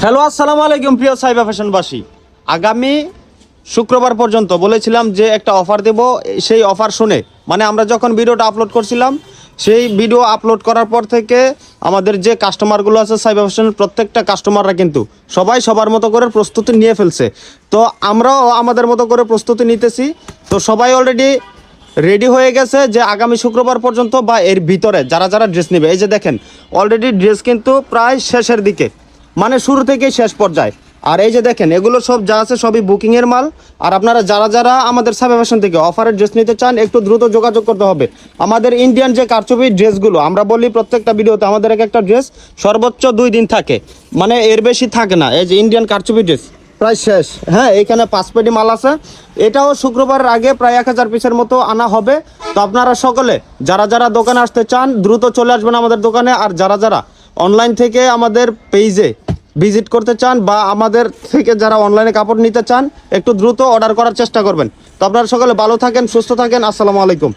Hello, আসসালামু আলাইকুম প্রিয় সাইবা ফ্যাশনবাসী। আগামী শুক্রবার পর্যন্ত বলেছিলাম যে একটা অফার দেব। সেই অফার শুনে মানে আমরা যখন ভিডিওটা আপলোড করছিলাম, সেই ভিডিও আপলোড করার পর থেকে আমাদের যে কাস্টমারগুলো আছে সাইবা ফ্যাশনের প্রত্যেকটা কাস্টমাররা কিন্তু সবাই সবার মতো করে প্রস্তুতি নিয়ে ফেলছে। তো আমরাও আমাদের মতো করে প্রস্তুতি নিতেছি। তো সবাই অলরেডি রেডি হয়ে গেছে যে আগামী শুক্রবার পর্যন্ত বা এর ভিতরে যারা যারা ড্রেস নেবে, এই যে দেখেন অলরেডি ড্রেস কিন্তু প্রায় শেষের দিকে, মানে শুরু থেকে শেষ পর্যায়ে। আর এই যে দেখেন এগুলো সব যা আছে সবই বুকিংয়ের মাল। আর আপনারা যারা যারা আমাদের সাইবা ফ্যাশন থেকে অফারের ড্রেস নিতে চান একটু দ্রুত যোগাযোগ করতে হবে। আমাদের ইন্ডিয়ান যে কারচুপি ড্রেসগুলো আমরা বলি প্রত্যেকটা ভিডিওতে, আমাদের এক একটা ড্রেস সর্বোচ্চ 2 দিন থাকে, মানে এর বেশি থাকে না। এই যে ইন্ডিয়ান কারচুপি ড্রেস প্রায় শেষ। হ্যাঁ, এইখানে 5 পেটি মাল আছে। এটাও শুক্রবারের আগে প্রায় 1000 পিসের মতো আনা হবে। তো আপনারা সকলে যারা যারা দোকানে আসতে চান দ্রুত চলে আসবেন আমাদের দোকানে। আর যারা যারা অনলাইন থেকে আমাদের পেজে ভিজিট করতে চান বা আমাদের থেকে যারা অনলাইনে কাপড় নিতে চান একটু দ্রুত অর্ডার করার চেষ্টা করবেন। তো আপনারা সকলে ভালো থাকেন, সুস্থ থাকেন। আসসালামু আলাইকুম।